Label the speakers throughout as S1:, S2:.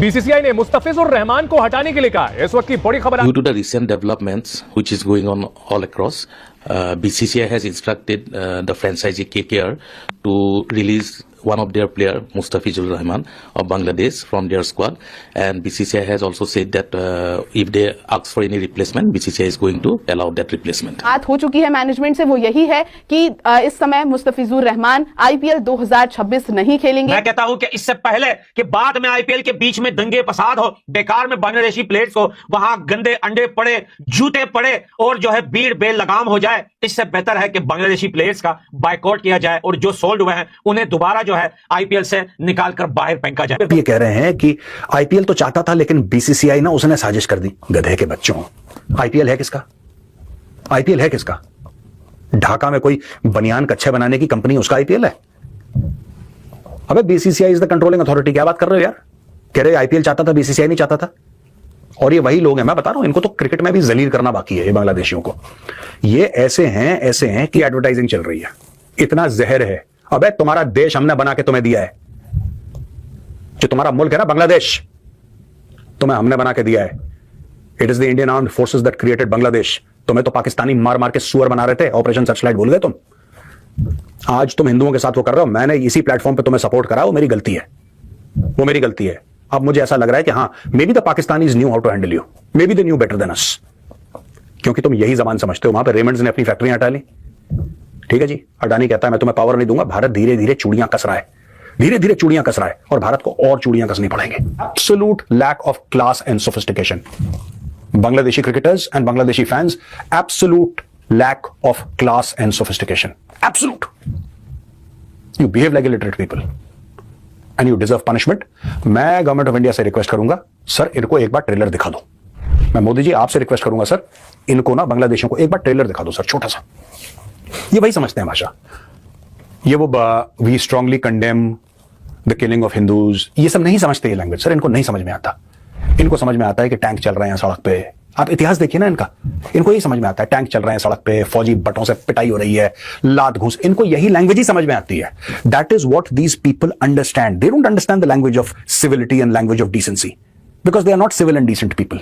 S1: BCCI ने मुस्तफिजुर रहमान को हटाने के लिए कहा। इस वक्त की बड़ी खबर।
S2: Due to the recent developments which is going on all across, BCCI has instructed the franchisee KKR to release one of their player, Mustafizur Rahman of Bangladesh, from their squad. And BCCI has also said that if they ask for any replacement, BCCI is going to allow that replacement.
S3: बात हो चुकी है management से, वो यही है कि इस समय मुस्तफिजुर रहमान IPL 2026 नहीं खेलेंगे।
S4: मैं कहता हूं कि इससे पहले कि बाद में IPL के बीच में दंगे फसाद हो, बेकार में बांग्लादेशी प्लेयर्स को वहां गंदे अंडे पड़े, जूते पड़े और जो है भीड़ बेल लगाम हो जाए, इससे बेहतर है कि बांग्लादेशी प्लेयर्स का बायकॉट किया जाए और जो सोल्ड हुए हैं उन्हें दोबारा जो है IPL से निकाल कर बाहर फेंका जाए।
S5: ये कह रहे हैं कि IPL तो चाहता था लेकिन BCCI ना उसने साजिश कर दी। गधे के बच्चों, IPL है किसका? IPL है किसका? ढाका में कोई बनियान कच्छे बनाने की कंपनी, उसका IPL है? अबे BCCI is the controlling authority. क्या बात कर रहे हो यार? कह रहे IPL चाहता था, BCCI नहीं चाहता था। और ये वही लोग हैं, मैं बता रहा हूं, इनको तो क्रिकेट में भी जलील करना बाकी है। ये बांग्लादेशियों को ये ऐसे हैं कि एडवर्टाइजिंग चल रही है, इतना जहर है। अबे तुम्हारा देश हमने बना के तुम्हें दिया है, जो तुम्हारा मुल्क है ना बांग्लादेश, तुम्हें हमने बना के दिया है। It is the Indian armed forces that created Bangladesh. तुम्हें तो पाकिस्तानी मार मार के सुअर बना रहे थे, ऑपरेशन सर्चलाइट भूल गए तुम। आज तुम हिंदुओं के साथ वो कर रहे हो। मैंने इसी प्लेटफॉर्म पे तुम्हें सपोर्ट करा, वो मेरी गलती है, वो मेरी गलती है। अब मुझे ऐसा लग रहा है कि हाँ, may be the Pakistanis knew how to handle you, may be they knew better than us, क्योंकि तुम यही जबान समझते हो। वहां पे रेमंड्स ने अपनी फैक्ट्रियां हटा ली, ठीक है जी। अडानी कहता है मैं तुम्हें पावर नहीं दूंगा। भारत धीरे धीरे चूड़ियां कस रहा है, धीरे धीरे चूड़ियां कस रहा है, और भारत को और चूड़ियां कसनी पड़ेंगे। Absolute lack of class and sophistication. Bangladeshi cricketers and Bangladeshi fans, absolute lack of class and sophistication, absolute. You behave like illiterate people and you deserve punishment. मैं गवर्नमेंट ऑफ इंडिया से रिक्वेस्ट करूंगा, सर इनको एक बार ट्रेलर दिखा दो। मैं मोदी जी आपसे request करूंगा, सर इनको ना बांग्लादेशियों को एक बार ट्रेलर दिखा दो सर, छोटा सा। ये वही समझते हैं भाषा, ये वो we strongly condemn the killing of Hindus, ये सब नहीं समझते ये लैंग्वेज सर, इनको नहीं समझ में आता। इनको समझ में आता है कि टैंक चल रहे हैं सड़क पे। आप इतिहास देखिए ना इनका, इनको यही समझ में आता है टैंक चल रहे हैं सड़क पे, फौजी बटों से पिटाई हो रही है, लात घूस, इनको यही लैंग्वेज ही समझ में आती है। That is what these people understand. They don't understand the language of civility and language of decency, because they are not civil and decent people.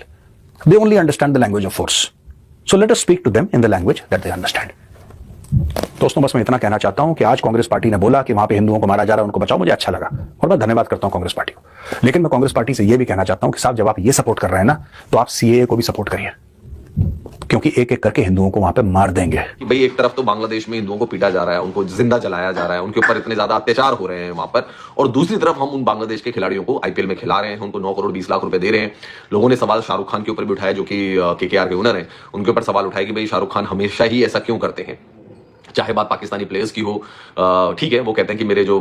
S5: They only understand the language of force. So let us speak to them in the language that they understand. दोस्तों बस मैं इतना कहना चाहता हूं कि आज Congress party ने बोला कि वहां पे हिंदुओं को मारा जा रहा है, उनको बचाओ, मुझे अच्छा लगा और मैं धन्यवाद करता हूं कांग्रेस पार्टी को। लेकिन मैं कांग्रेस पार्टी से यह भी कहना चाहता हूं कि साहब जब आप ये सपोर्ट कर रहे हैं ना, तो आप CAA को भी सपोर्ट करिए, क्योंकि एक एक करके हिंदुओं को वहां पे मार देंगे।
S6: भाई एक तरफ तो बांग्लादेश में हिंदुओं को पीटा जा रहा है, उनको जिंदा जलाया जा रहा है, उनके ऊपर इतने ज्यादा अत्याचार हो रहे हैं वहां पर, और दूसरी तरफ हम उन बांग्लादेश के खिलाड़ियों को IPL में खिला रहे हैं, उनको 9 करोड़ 20 लाख रुपए दे रहे हैं। लोगों ने सवाल शाहरुख खान के ऊपर भी उठाया, जो कि KKR के ओनर हैं, उनके ऊपर सवाल उठाया कि भाई शाहरुख खान हमेशा ही ऐसा क्यों करते हैं, चाहे बात पाकिस्तानी प्लेयर्स की हो। ठीक है, वो कहते हैं कि मेरे जो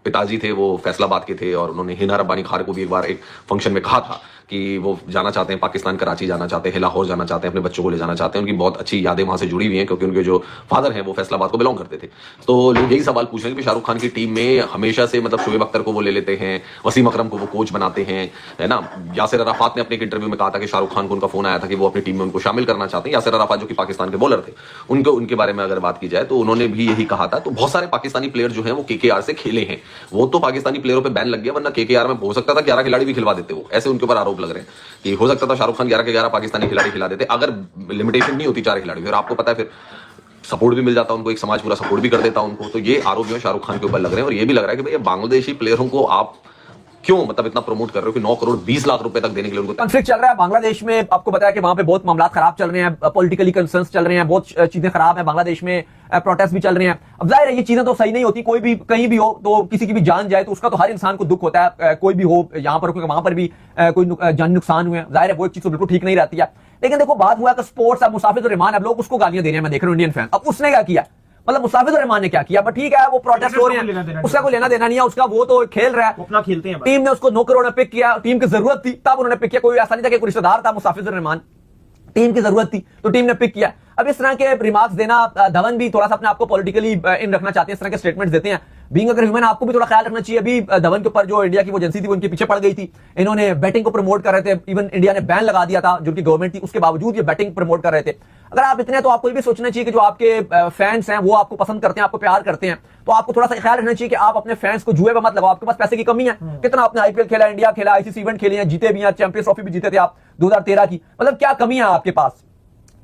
S6: पिताजी थे वो फैसलाबाद के थे, और उन्होंने हिना रब्बानी खान को भी एक बार एक फंक्शन में कहा था कि वो जाना चाहते हैं पाकिस्तान, कराची जाना चाहते हैं, लाहौर जाना चाहते हैं, अपने बच्चों को ले जाना चाहते हैं। उनकी बहुत अच्छी यादें वहां से जुड़ी हुई हैं, क्योंकि उनके जो फादर हैं वो फैसलाबाद को बिलोंग करते थे। तो लोग यही सवाल पूछ रहे हैं कि शाहरुख खान की टीम में हमेशा से मतलब शोएब अख्तर को वो ले लेते हैं, वसीम अकरम को वो कोच बनाते हैं, है ना। यासिर अराफात ने अपने एक इंटरव्यू में कहा था कि शाहरुख खान को उनका फोन आया था कि वो अपनी टीम में उनको शामिल करना चाहते हैं। यासिर अराफात जो कि पाकिस्तान के बॉलर थे, उनके बारे में अगर बात की जाए तो उन्होंने भी यही कहा था। तो बहुत सारे पाकिस्तानी प्लेयर जो है वो KKR से खेले हैं, वो तो पाकिस्तानी प्लेयरों पर बैन लग गया, वरना KKR में हो सकता था 11 खिलाड़ी भी खिलवा देते, वो ऐसे उनके ऊपर आरोप लग रहे हैं कि हो सकता था शाहरुख खान 11 के 11 पाकिस्तानी खिलाड़ी खिला देते अगर लिमिटेशन नहीं होती 4 खिलाड़ी। फिर आपको पता है फिर सपोर्ट भी मिल जाता उनको, एक समाज पूरा सपोर्ट भी कर देता उनको। तो ये आरोप जो है शाहरुख खान के ऊपर लग रहे हैं, और ये भी लग रहा है कि भाई बांग्लादेशी प्लेयरों को आप क्यों मतलब इतना प्रमोट कर रहे हो कि 9 करोड़ 20 लाख रुपए तक देने के लिए उनको।
S7: कॉन्फ्लिक्ट चल रहा है बांग्लादेश में, आपको बताया कि वहां पे बहुत मामला खराब चल रहे हैं, पॉलिटिकली कंसर्न्स चल रहे हैं, बहुत चीजें खराब है बांग्लादेश में, प्रोटेस्ट भी चल रहे हैं। अब जाहिर है ये चीजें तो सही नहीं होती, कोई भी कहीं भी हो तो किसी की भी जान जाए तो उसका तो हर इंसान को दुख होता है, कोई भी हो, यहाँ पर वहां पर भी कोई जान नुकसान हुए, जाहिर है वो एक चीज तो बिल्कुल ठीक नहीं रहती है। लेकिन देखो बात हुआ कि स्पोर्ट्स, अब मुसाफिजुर रहमान, अब लोग उसको गालियां दे रहे हैं, मैं देख रहा हूं इंडियन फैन। अब उसने क्या किया, मतलब मुस्ताफिजुर रहमान ने क्या किया, बट ठीक है वो प्रोटेस्ट हो रहे हैं, उसका कोई लेना देना नहीं है, उसका वो तो खेल रहा है, अपना खेलते हैं। टीम ने उसको 9 करोड़ में पिक किया, टीम की जरूरत थी तब उन्होंने पिक किया, कोई ऐसा नहीं था कि कोई रिश्तेदार था मुस्ताफिजुर रहमान, टीम की जरूरत थी तो टीम ने पिक किया। अब इस तरह के रिमार्क्स देना, धवन भी थोड़ा सा अपने आप को पॉलिटिकली इन रखना चाहते हैं, इस तरह के स्टेटमेंट्स देते हैं, बीइंग अगर ह्यूमन आपको भी थोड़ा ख्याल रखना चाहिए। अभी धवन के ऊपर जो इंडिया की वो एजेंसी थी वो इनके पीछे पड़ गई थी, इन्होंने बैटिंग को प्रमोट कर रहे थे, इवन इंडिया ने बैन लगा दिया था जो कि गवर्नमेंट थी, उसके बावजूद ये बैटिंग प्रमोट कर रहे थे। अगर आप इतने तो आपको ये भी सोचना चाहिए कि जो आपके फैंस हैं वो आपको पसंद करते हैं, आपको प्यार करते हैं, तो आपको थोड़ा सा ख्याल रखना चाहिए कि आप अपने फैंस को जुए में मत लगाओ। आपके पास पैसे की कमी है, कितना आपने आईपीएल खेला, इंडिया खेला, आईसीसी इवेंट खेले हैं, जीते भी हैं, चैंपियंस ट्रॉफी भी जीते थे आप 2013 की, मतलब क्या कमी है आपके पास?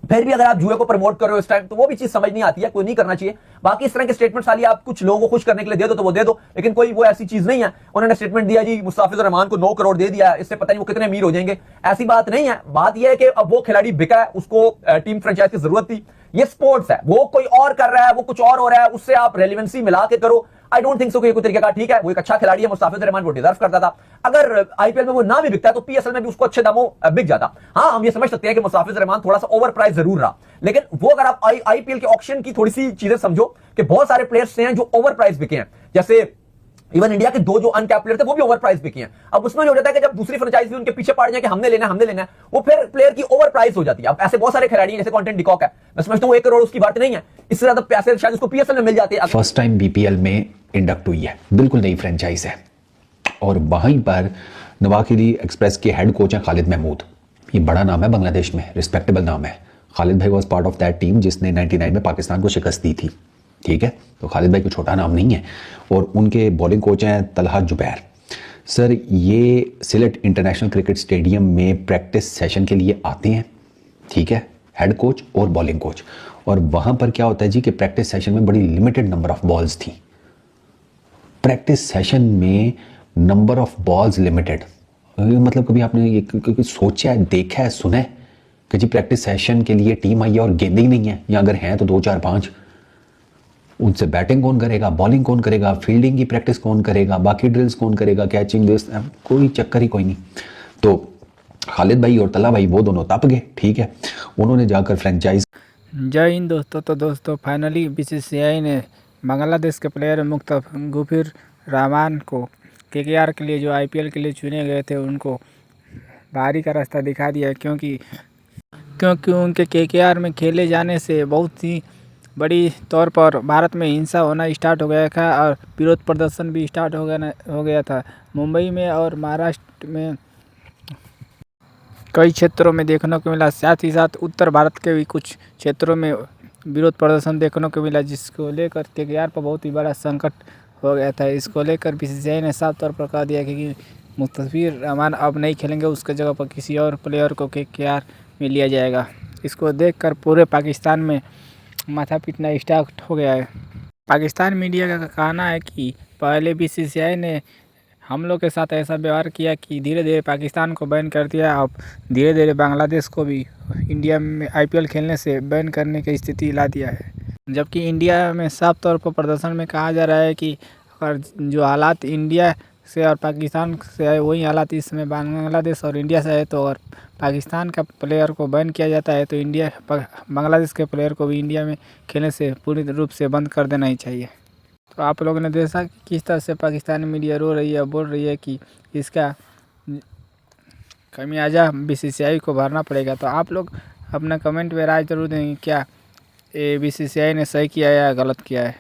S7: फिर भी अगर आप जुए को प्रमोट कर रहे हो इस टाइम, तो वो भी चीज समझ नहीं आती है, कोई नहीं करना चाहिए। बाकी इस तरह के स्टेटमेंट खाली आप कुछ लोगों को खुश करने के लिए दे दो तो वो दे दो, लेकिन कोई वो ऐसी चीज नहीं है। उन्होंने स्टेटमेंट दिया जी मुस्ताफिजुर रहमान को 9 करोड़ दे दिया, इससे पता नहीं वो कितने अमीर हो जाएंगे, ऐसी बात नहीं है। बात यह है कि अब वो खिलाड़ी बिका है, उसको टीम फ्रेंचाइज की जरूरत थी, ये स्पोर्ट्स है, वो कोई और कर रहा है, वो कुछ और हो रहा है, उससे आप रेलिवेंसी मिला के करो। आई डोंट थिंक सो कि कोई तरीका का ठीक है। वो एक अच्छा खिलाड़ी है मुस्ताफिजुर रहमान, वो डिजर्व करता था। अगर आईपीएल में वो ना भी बिकता है तो पीएसएल में भी उसको अच्छे दामों बिक जाता। हाँ, हम ये समझ सकते हैं कि मुस्ताफिजुर रहमान थोड़ा सा ओवर प्राइस जरूर रहा, लेकिन वो अगर आप आईपीएल के ऑक्शन की थोड़ी सी चीजें समझो कि बहुत सारे प्लेयर्स हैं जो ओवर प्राइस बिके हैं, जैसे इवन इंडिया के 2 जो अनकैप्ड प्लेयर थे वो भी ओवर प्राइस बिके हैं। अब उसमें हो जाता है कि जब दूसरी फ्रेंचाइज भी उनके पीछे पड़ जाए कि हमने लेना है, वो फिर प्लेयर की ओवर प्राइस हो जाती है। अब ऐसे बहुत सारे खिलाड़ी हैं, जैसे कॉन्टेंट डिकॉक है, मैं समझता हूं 1 करोड़ उसकी बात नहीं है, इससे ज्यादा पैसे शायद उसको पीएसएल में मिल जाते हैं।
S8: फर्स्ट टाइम बीपीएल में इंडक्ट हुई है, बिल्कुल नई फ्रेंचाइज है, और वहीं पर नवाखिली एक्सप्रेस के हेड कोच हैं खालिद महमूद। ये बड़ा नाम है बांग्लादेश में, रिस्पेक्टेबल नाम है। खालिद भाई was part of that team जिसने 99 में पाकिस्तान को शिकस्त दी थी, ठीक है। तो खालिद भाई को छोटा नाम नहीं है। और उनके बॉलिंग कोच हैं तलहा जुबैर। सर ये सिलेट इंटरनेशनल क्रिकेट स्टेडियम में प्रैक्टिस सेशन के लिए आते हैं, ठीक है, हेड कोच और बॉलिंग कोच। और वहाँ पर क्या होता है जी कि प्रैक्टिस सेशन में बड़ी लिमिटेड नंबर ऑफ बॉल्स थी। प्रैक्टिस सेशन में नंबर ऑफ बॉल्स लिमिटेड, मतलब कभी आपने ये सोचा है, देखा है, सुना है कि जी प्रैक्टिस सेशन के लिए टीम आई है और गेंदे ही नहीं है, या अगर हैं तो 2 4 5, उनसे बैटिंग कौन करेगा, बॉलिंग कौन करेगा, फील्डिंग की प्रैक्टिस कौन करेगा, बाकी ड्रिल्स कौन करेगा, कैचिंग, दिस, कोई चक्कर ही कोई नहीं। तो खालिद भाई और तला भाई वो दोनों तप गए, ठीक है। उन्होंने जाकर फ्रेंचाइज।
S9: जय हिंद दोस्तों। तो दोस्तों फाइनली बीसीसीआई ने बांग्लादेश के प्लेयर मुस्तफिजुर रहमान को केकेआर के लिए, जो आईपीएल के लिए चुने गए थे, उनको बाहरी का रास्ता दिखा दिया है, क्योंकि उनके केकेआर में खेले जाने से बहुत ही बड़ी तौर पर भारत में हिंसा होना स्टार्ट हो गया था और विरोध प्रदर्शन भी स्टार्ट हो गया था। मुंबई में और महाराष्ट्र में कई क्षेत्रों में देखने को मिला, साथ ही साथ उत्तर भारत के भी कुछ क्षेत्रों में विरोध प्रदर्शन देखने को मिला, जिसको लेकर केकेआर पर बहुत ही बड़ा संकट हो गया था। इसको लेकर बीसीसीआई ने साफ तौर पर कह दिया कि मुस्तफिजुर रहमान अब नहीं खेलेंगे, उसके जगह पर किसी और प्लेयर को केकेआर में लिया जाएगा। इसको देखकर पूरे पाकिस्तान में माथा पीटना स्टार्ट हो गया है। पाकिस्तान मीडिया का कहना है कि पहले बीसीसीआई ने हम लोग के साथ ऐसा व्यवहार किया कि धीरे धीरे पाकिस्तान को बैन कर दिया, अब धीरे धीरे बांग्लादेश को भी इंडिया में आईपीएल खेलने से बैन करने की स्थिति ला दिया है। जबकि इंडिया में साफ तौर पर प्रदर्शन में कहा जा रहा है कि अगर जो हालात इंडिया से और पाकिस्तान से है वही हालात इस समय बांग्लादेश और इंडिया से है, तो अगर पाकिस्तान का प्लेयर को बैन किया जाता है तो बांग्लादेश के प्लेयर को भी इंडिया में खेलने से पूरी रूप से बंद कर देना ही चाहिए। तो आप लोगों ने देखा कि किस तरह से पाकिस्तानी मीडिया रो रही है, बोल रही है कि इसका खमियाजा बीसीसीआई को भरना पड़ेगा। तो आप लोग अपना कमेंट में राय जरूर देंगे, क्या ये बीसीसीआई ने सही किया या गलत किया है।